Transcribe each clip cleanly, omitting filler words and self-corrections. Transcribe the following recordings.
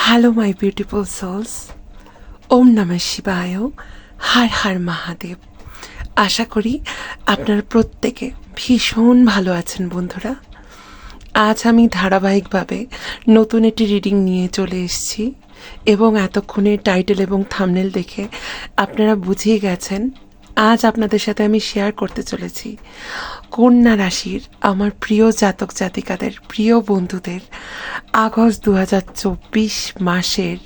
Hello my beautiful sols, ওম নমঃ শিবায়, হর হর মহাদেব। আশা করি আপনারা প্রত্যেকে ভীষণ ভালো আছেন বন্ধুরা। আজ আমি ধারাবাহিকভাবে নতুন একটি রিডিং নিয়ে চলে এসেছি এবং এতক্ষণে টাইটেল এবং থাম্বনেল দেখে আপনারা বুঝিয়ে গেছেন আজ আপনাদের সাথে আমি শেয়ার করতে চলেছি কন্যা রাশির আমার প্রিয় জাতক জাতিকাদের, প্রিয় বন্ধুদের আগস্ট 2024 মাসের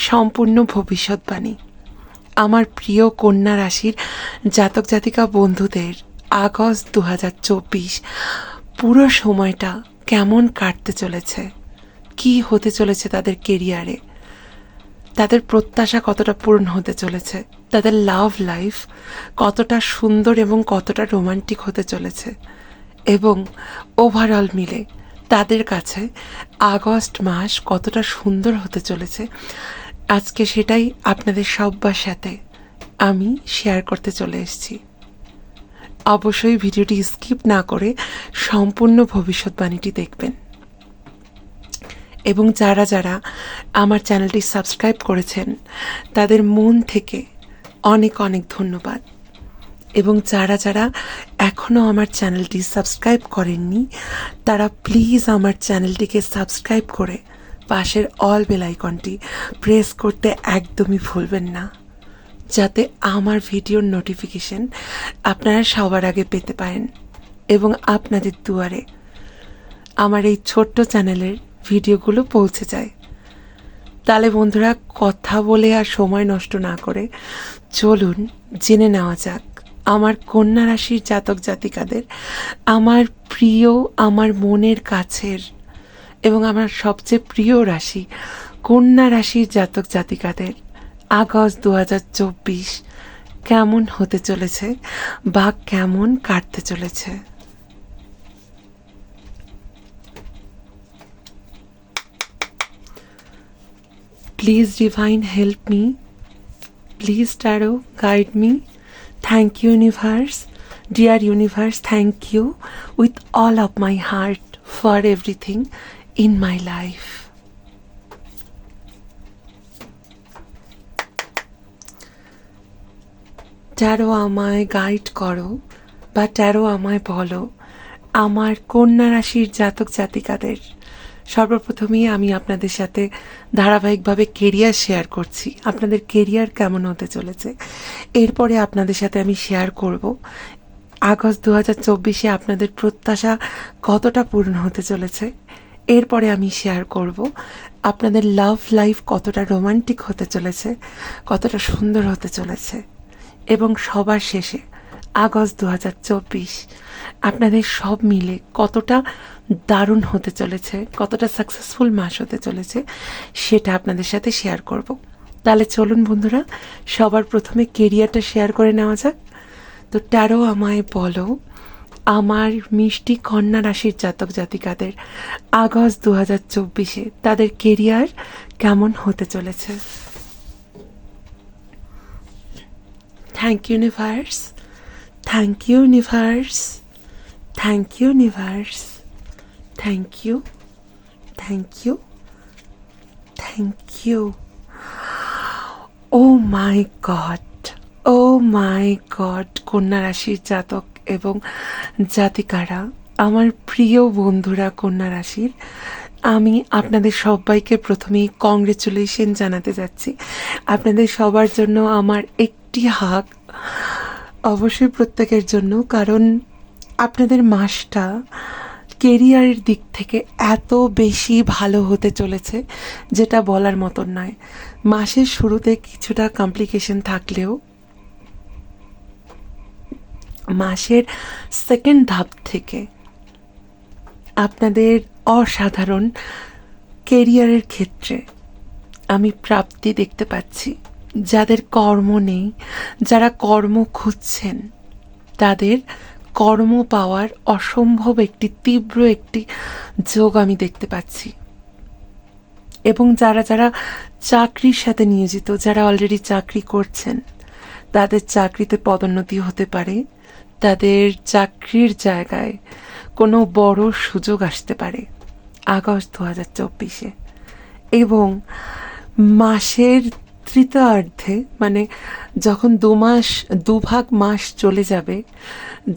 সম্পূর্ণ ভবিষ্যৎবাণী। আমার প্রিয় কন্যা রাশির জাতক জাতিকা বন্ধুদের আগস্ট 2024 পুরো সময়টা কেমন কাটতে চলেছে, কি হতে চলেছে তাদের কেরিয়ারে, তাদের প্রত্যাশা কতটা পূরণ হতে চলেছে, তাদের লাভ লাইফ কতটা সুন্দর এবং কতটা রোমান্টিক হতে চলেছে, এবং ওভারঅল মিলে তাদের কাছে আগস্ট মাস কতটা সুন্দর হতে চলেছে, আজকে সেটাই আপনাদের সবার সাথে আমি শেয়ার করতে চলে এসেছি। অবশ্যই ভিডিওটি স্কিপ না করে সম্পূর্ণ ভবিষ্যৎবাণীটি দেখবেন এবং যারা যারা আমার চ্যানেলটি সাবস্ক্রাইব করেছেন তাদের মন থেকে অনেক অনেক ধন্যবাদ, এবং যারা যারা এখনও আমার চ্যানেলটি সাবস্ক্রাইব করেননি তারা প্লিজ আমার চ্যানেলটিকে সাবস্ক্রাইব করে পাশের অল বেল আইকনটি প্রেস করতে একদমই ভুলবেন না, যাতে আমার ভিডিওর নোটিফিকেশন আপনারা সবার আগে পেতে পারেন এবং আপনাদের দুয়ারে আমার এই ছোট্ট চ্যানেলের ভিডিওগুলো পৌঁছে যায়। তাহলে বন্ধুরা, কথা বলে আর সময় নষ্ট না করে চলুন জেনে নেওয়া যাক আমার কন্যা রাশির জাতক জাতিকাদের, আমার প্রিয়, আমার মনের কাছের এবং আমার সবচেয়ে প্রিয় রাশি কন্যা রাশির জাতক জাতিকাদের আগস্ট 2024 কেমন হতে চলেছে বা কেমন কাটতে চলেছে। Please divine help me. Please tarot guide me. Thank you universe. Dear universe, thank you with all of my heart for everything in my life. Taro আমায় গাইড করো বা ট্যারো আমায় বলো আমার কন্যা রাশির জাতক জাতিকাদের। সর্বপ্রথমেই আমি আপনাদের সাথে ধারাবাহিকভাবে কেরিয়ার শেয়ার করছি, আপনাদের কেরিয়ার কেমন হতে চলেছে। এরপরে আপনাদের সাথে আমি শেয়ার করব আগস্ট 2024 আপনাদের প্রত্যাশা কতটা পূর্ণ হতে চলেছে। এরপরে আমি শেয়ার করব আপনাদের লাভ লাইফ কতটা রোমান্টিক হতে চলেছে, কতটা সুন্দর হতে চলেছে, এবং সবার শেষে আগস্ট 2024 আপনাদের সব মিলে কতটা দারুণ হতে চলেছে, কতটা সাকসেসফুল মাস হতে চলেছে সেটা আপনাদের সাথে শেয়ার করব। তাহলে চলুন বন্ধুরা, সবার প্রথমে কেরিয়ারটা শেয়ার করে নেওয়া যাক। তো ট্যারো আমায় বলো আমার মিষ্টি কন্যা রাশির জাতক জাতিকাদের আগস্ট 2024 তাদের কেরিয়ার কেমন হতে চলেছে। Thank you universe, thank you universe, thank you universe, thank you, thank you, thank you. Oh my God, oh my God, কন্যা রাশির জাতক এবং জাতিকারা, আমার প্রিয় বন্ধুরা কন্যা রাশির, আমি আপনাদের সবাইকে প্রথমেই কংগ্রেচুলেশন জানাতে যাচ্ছি। আপনাদের সবার জন্য আমার একটি হাগ, অবশ্যই প্রত্যেকের জন্য, কারণ আপনাদের মাসটা কেরিয়ারের দিক থেকে এত বেশি ভালো হতে চলেছে যেটা বলার মতন নয়। মাসের শুরুতে কিছুটা কমপ্লিকেশন থাকলেও মাসের সেকেন্ড ধাপ থেকে আপনাদের অসাধারণ কেরিয়ারের ক্ষেত্রে আমি প্রাপ্তি দেখতে পাচ্ছি। যাদের কর্ম নেই, যারা কর্ম খুঁজছেন, তাদের কর্ম পাওয়ার অসম্ভব একটি তীব্র একটি যোগ আমি দেখতে পাচ্ছি। এবং যারা যারা চাকরির সাথে নিয়োজিত, যারা অলরেডি চাকরি করছেন, তাদের চাকরিতে পদোন্নতি হতে পারে, তাদের চাকরির জায়গায় কোনো বড় সুযোগ আসতে পারে আগস্ট 2024। এবং মাসের তৃতীয়ার্ধে, মানে যখন 2 ভাগ মাস চলে যাবে,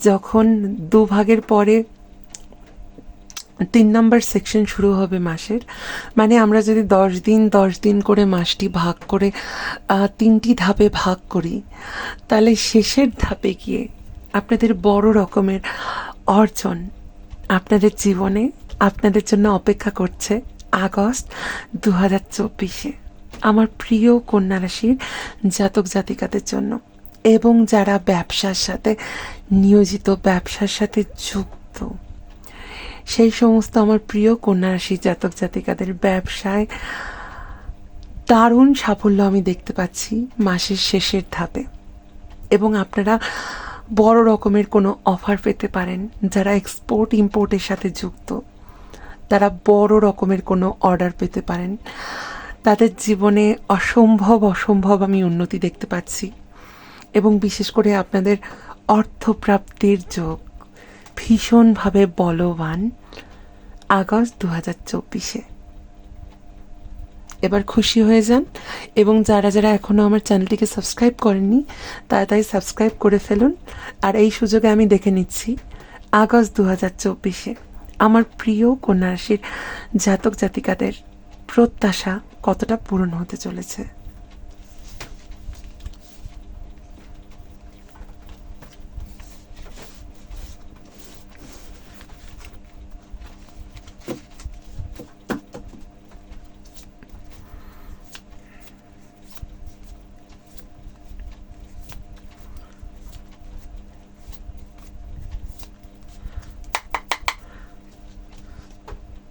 যখন 2 ভাগের পরে 3 নম্বর সেকশন শুরু হবে মাসের, মানে আমরা যদি 10 দিন করে মাসটি ভাগ করে 3টি ধাপে ভাগ করি, তাহলে শেষের ধাপে গিয়ে আপনাদের বড় রকমের অর্জন আপনাদের জীবনে আপনাদের জন্য অপেক্ষা করছে আগস্ট 2024-এ, আমার প্রিয় কন্যা রাশির জাতক জাতিকাদের জন্য, এবং যারা ব্যবসার সাথে নিয়োজিত, ব্যবসার সাথে যুক্ত, সেই সমস্ত আমার প্রিয় কন্যা রাশির জাতক জাতিকাদের ব্যবসায় দারুণ সাফল্য আমি দেখতে পাচ্ছি মাসের শেষের ধাপে। এবং আপনারা বড় রকমের কোনো অফার পেতে পারেন। যারা এক্সপোর্ট ইম্পোর্টের সাথে যুক্ত, তারা বড় রকমের কোনো অর্ডার পেতে পারেন। তাদের জীবনে অসম্ভব আমি উন্নতি দেখতে পাচ্ছি, এবং বিশেষ করে আপনাদের অর্থপ্রাপ্তির যোগ ভীষণভাবে বলবান আগস্ট 2024-এ। এবার খুশি হয়ে যান, এবং যারা যারা এখনও আমার চ্যানেলটিকে সাবস্ক্রাইব করেননি তাড়াতাড়ি সাবস্ক্রাইব করে ফেলুন। আর এই সুযোগে আমি দেখে নিচ্ছি আগস্ট 2024-এ আমার প্রিয় কন্যা রাশির জাতক জাতিকাদের প্রত্যাশা কতটা পূরণ হতে চলেছে।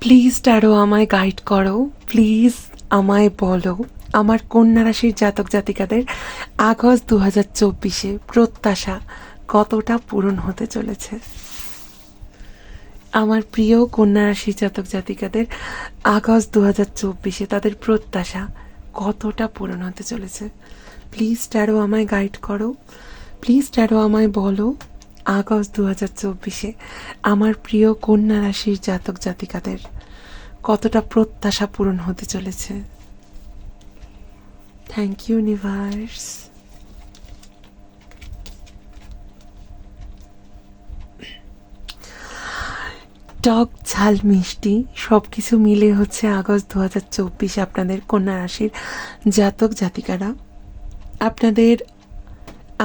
প্লিজ ট্যারো আমায় গাইড করো, প্লিজ আমায় বলো আমার কন্যা রাশির জাতক জাতিকাদের আগস্ট 2024-এ প্রত্যাশা কতটা পূরণ হতে চলেছে। আমার প্রিয় কন্যা রাশির জাতক জাতিকাদের আগস্ট 2024-এ তাদের প্রত্যাশা কতটা পূরণ হতে চলেছে। প্লিজ ট্যারো আমায় গাইড করো, প্লিজ ট্যারো আমায় বলো আগস্ট 2024-এ আমার প্রিয় কন্যা রাশির জাতক জাতিকাদের কতটা প্রত্যাশা পূরণ হতে চলেছে। Thank you universe. টক ঝাল মিষ্টি সব কিছু মিলে হচ্ছে আগস্ট 2024 আপনাদের কন্যা রাশির জাতক জাতিকারা। আপনাদের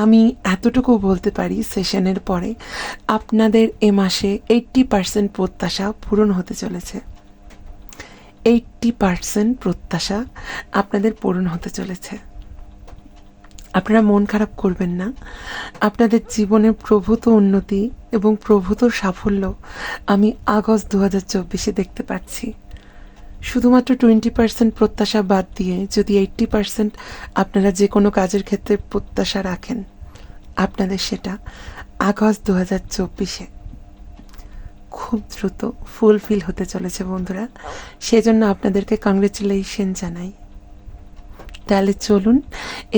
আমি এতটুকু বলতে পারি সেশনের পরে আপনাদের এ মাসে 80% প্রত্যাশা পূরণ হতে চলেছে। 80% প্রত্যাশা আপনাদের পূরণ হতে চলেছে। আপনারা মন খারাপ করবেন না। আপনাদের জীবনে প্রভূত উন্নতি এবং প্রভূত সাফল্য আমি আগস্ট 2024-এ দেখতে পাচ্ছি। শুধুমাত্র 20% প্রত্যাশা বাদ দিয়ে যদি 80% আপনারা যে কোনো কাজের ক্ষেত্রে প্রত্যাশা রাখেন, আপনাদের সেটা আগস্ট 2024-এ খুব দ্রুত ফুলফিল হতে চলেছে বন্ধুরা। সেজন্য আপনাদেরকে কংগ্রেচুলেশন জানাই। তাহলে চলুন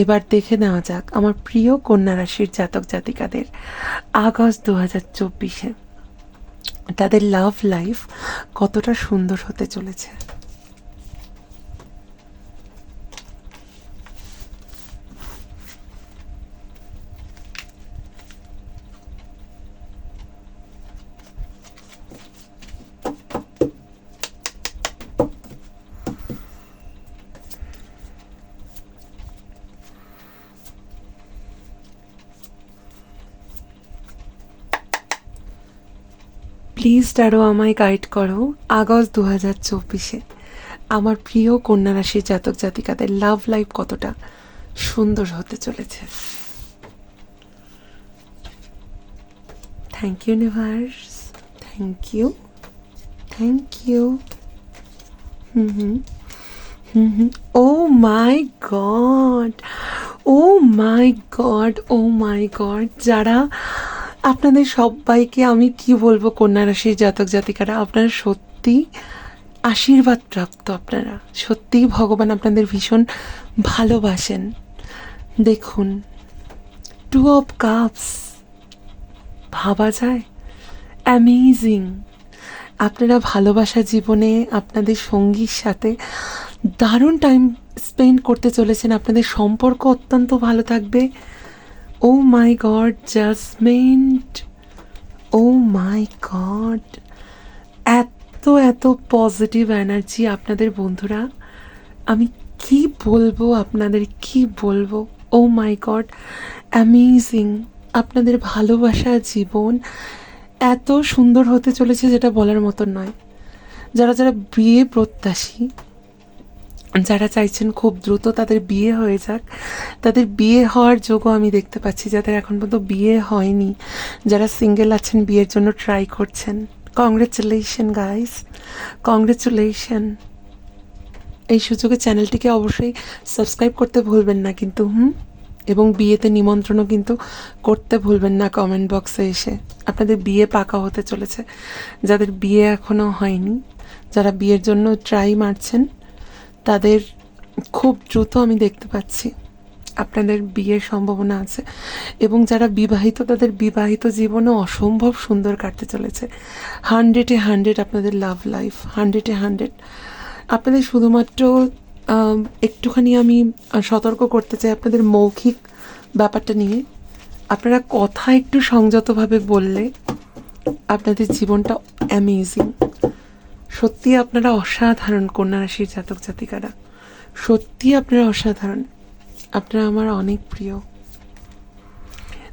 এবার দেখে নেওয়া যাক আমার প্রিয় কন্যা রাশির জাতক জাতিকাদের আগস্ট 2024-এ তাদের লাভ লাইফ কতটা সুন্দর হতে চলেছে। প্লিজ ট্যারো আমায় গাইড করো আগস্ট 2024-এ আমার প্রিয় কন্যা রাশির জাতক জাতিকাদের লাভ লাইফ কতটা সুন্দর হতে চলেছে। Thank you universe, thank you, thank you. Oh my god, oh my god, oh my god. যারা আপনাদের সবাইকে আমি কি বলবো, কন্যা রাশির জাতক জাতিকারা আপনারা সত্যি আশীর্বাদ প্রাপ্ত। আপনারা সত্যিই ভগবান আপনাদের ভীষণ ভালোবাসেন। দেখুন, 2 অফ কাপস, ভাবা যায়, অ্যামেজিং। আপনারা ভালোবাসা জীবনে আপনাদের সঙ্গীর সাথে দারুণ টাইম স্পেন্ড করতে চলেছেন, আপনাদের সম্পর্ক অত্যন্ত ভালো থাকবে। ও my god judgement, O my god, এত এত পজিটিভ এনার্জি আপনাদের বন্ধুরা, আমি কি বলবো আপনাদের, কি বলবো। ও মাই গড, অ্যামেজিং। আপনাদের ভালোবাসা জীবন এত সুন্দর হতে চলেছে যেটা বলার মতন নয়। যারা যারা বিয়ে প্রত্যাশী, যারা চাইছেন খুব দ্রুত তাদের বিয়ে হয়ে যাক, তাদের বিয়ে হওয়ার যোগও আমি দেখতে পাচ্ছি। যাদের এখন পর্যন্ত বিয়ে হয়নি, যারা সিঙ্গেল আছেন, বিয়ের জন্য ট্রাই করছেন, কংগ্রেচুলেশন গাইস, কংগ্রেচুলেশন। এই সুযোগে চ্যানেলটিকে অবশ্যই সাবস্ক্রাইব করতে ভুলবেন না কিন্তু, এবং বিয়েতে নিমন্ত্রণও কিন্তু করতে ভুলবেন না কমেন্ট বক্সে এসে। আপনাদের বিয়ে পাকা হতে চলেছে। যাদের বিয়ে এখনও হয়নি, যারা বিয়ের জন্য ট্রাই মারছেন, তাদের খুব দ্রুত আমি দেখতে পাচ্ছি আপনাদের বিয়ের সম্ভাবনা আছে। এবং যারা বিবাহিত, তাদের বিবাহিত জীবনও অসম্ভব সুন্দর কাটতে চলেছে। 100-এ 100 আপনাদের লাভ লাইফ, 100-এ 100। আপনাদের শুধুমাত্র একটুখানি আমি সতর্ক করতে চাই আপনাদের মৌখিক ব্যাপারটা নিয়ে। আপনারা কথা একটু সংযতভাবে বললে আপনাদের জীবনটা অ্যামেজিং। সত্যি আপনারা অসাধারণ কন্যা রাশির জাতক জাতিকারা, সত্যি আপনারা অসাধারণ। আপনারা আমার অনেক প্রিয়,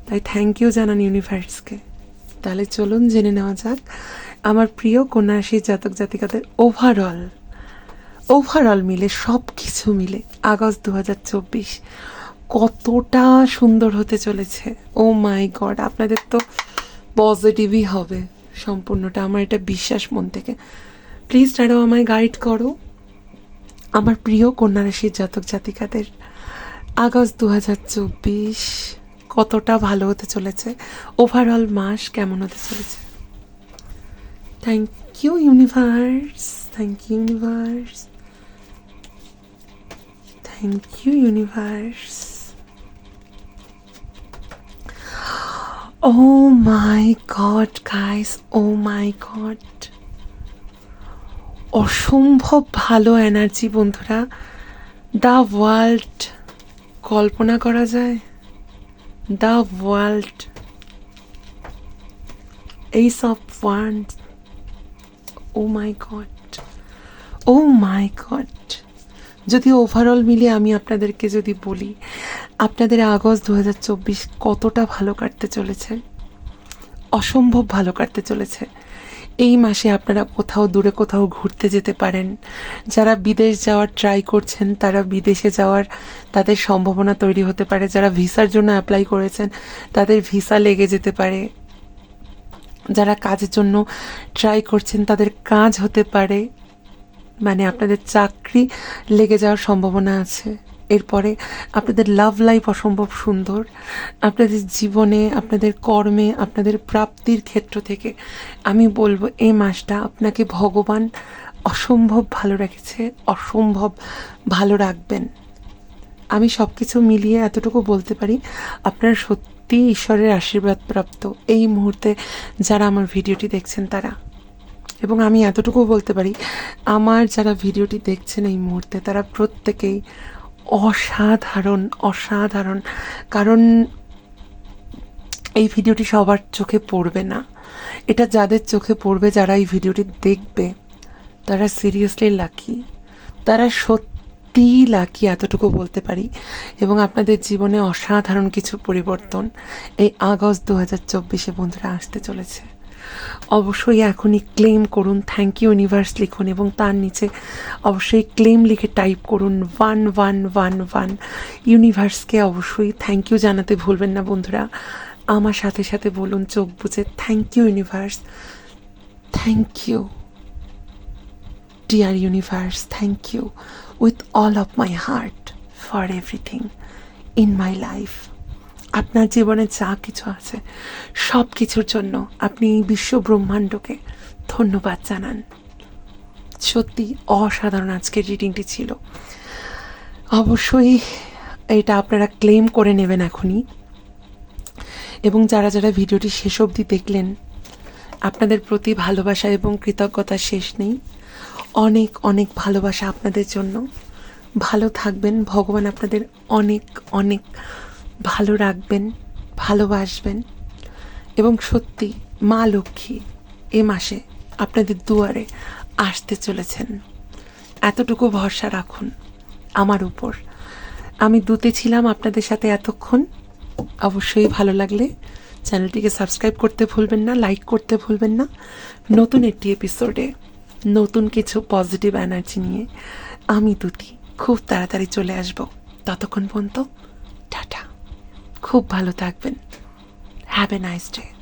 তাই থ্যাংক ইউ জানান ইউনিভার্সকে। তাহলে চলুন জেনে নেওয়া যাক আমার প্রিয় কন্যা রাশির জাতক জাতিকাদের ওভারঅল মিলে, সব কিছু মিলে আগস্ট 2024 কতটা সুন্দর হতে চলেছে। ও মাই গড, আপনাদের তো পজিটিভই হবে সম্পূর্ণটা, আমার এটা বিশ্বাস মন থেকে। প্লিজ তারাও আমায় গাইড করো। আমার প্রিয় কন্যা রাশির জাতক জাতিকাদের আগস্ট 2024 কতটা ভালো হতে চলেছে, ওভারঅল মাস কেমন হতে চলেছে। Thank you universe, thank you universe, thank you universe. Oh my god guys, oh my god, অসম্ভব ভালো এনার্জি বন্ধুরা। দ্য ওয়ার্ল্ড, কল্পনা করা যায়? The world, ace of wands, oh my god, oh my god. যদি ওভারঅল মিলে আমি আপনাদেরকে যদি বলি, আপনাদের আগস্ট 2024 কতটা ভালো কাটতে চলেছে, অসম্ভব ভালো কাটতে চলেছে। এই মাসে আপনারা কোথাও দূরে কোথাও ঘুরতে যেতে পারেন। যারা বিদেশ যাওয়ার ট্রাই করছেন, তারা বিদেশে যাওয়ার তাদের সম্ভাবনা তৈরি হতে পারে। যারা ভিসার জন্য অ্যাপ্লাই করেছেন, তাদের ভিসা লেগে যেতে পারে। যারা কাজের জন্য ট্রাই করছেন, তাদের কাজ হতে পারে, মানে আপনাদের চাকরি লেগে যাওয়ার সম্ভাবনা আছে। এরপরে আপনাদের লাভ লাইফ অসম্ভব সুন্দর। আপনাদের জীবনে, আপনাদের কর্মে, আপনাদের প্রাপ্তির ক্ষেত্র থেকে আমি বলবো এই মাসটা আপনাকে ভগবান অসম্ভব ভালো রেখেছে, অসম্ভব ভালো রাখবেন। আমি সব কিছু মিলিয়ে এতটুকু বলতে পারি, আপনারা সত্যি ঈশ্বরের আশীর্বাদ প্রাপ্ত এই মুহূর্তে যারা আমার ভিডিওটি দেখছেন তারা। এবং আমি এতটুকু বলতে পারি, আমার যারা ভিডিওটি দেখছেন এই মুহূর্তে, তারা প্রত্যেকেই অসাধারণ, অসাধারণ। কারণ এই ভিডিওটি সবার চোখে পড়বে না, এটা যাদের চোখে পড়বে, যারা এই ভিডিওটি দেখবে, তারা সিরিয়াসলি লাকি, তারা সত্যিই লাকি, এতটুকু বলতে পারি। এবং আপনাদের জীবনে অসাধারণ কিছু পরিবর্তন এই আগস্ট 2024 বন্ধুরা আসতে চলেছে। অবশ্যই এখনই ক্লেম করুন, থ্যাংক ইউ ইউনিভার্স লিখুন, এবং তার নিচে অবশ্যই ক্লেম লিখে টাইপ করুন 1111। ইউনিভার্সকে অবশ্যই থ্যাংক ইউ জানাতে ভুলবেন না বন্ধুরা। আমার সাথে সাথে বলুন চোখ বুজে, thank you universe, thank you dear universe, thank you with all of my heart for everything in my life. আপনার জীবনে যা কিছু আছে সব কিছুর জন্য আপনি বিশ্ব ব্রহ্মাণ্ডকে ধন্যবাদ জানান। সত্যি অসাধারণ আজকের রিডিংটি ছিল। অবশ্যই এটা আপনারা ক্লেম করে নেবেন এখনই। এবং যারা যারা ভিডিওটি শেষ অবধি দেখলেন, আপনাদের প্রতি ভালোবাসা এবং কৃতজ্ঞতা শেষ নেই। অনেক অনেক ভালোবাসা আপনাদের জন্য। ভালো থাকবেন, ভগবান আপনাদের অনেক অনেক ভালো রাখবেন, ভালোবাসবেন। এবং সত্যি মা লক্ষ্মী এ মাসে আপনাদের দুয়ারে আসতে চলেছেন, এতটুকু ভরসা রাখুন আমার উপর। আমি দূতে ছিলাম আপনাদের সাথে এতক্ষণ। অবশ্যই ভালো লাগলে চ্যানেলটিকে সাবস্ক্রাইব করতে ভুলবেন না, লাইক করতে ভুলবেন না। নতুন একটি এপিসোডে নতুন কিছু পজিটিভ এনার্জি নিয়ে আমি দুটি খুব তাড়াতাড়ি চলে আসব। ততক্ষণ পর্যন্ত টাটা, খুব ভালো থাকবেন। Have a nice day.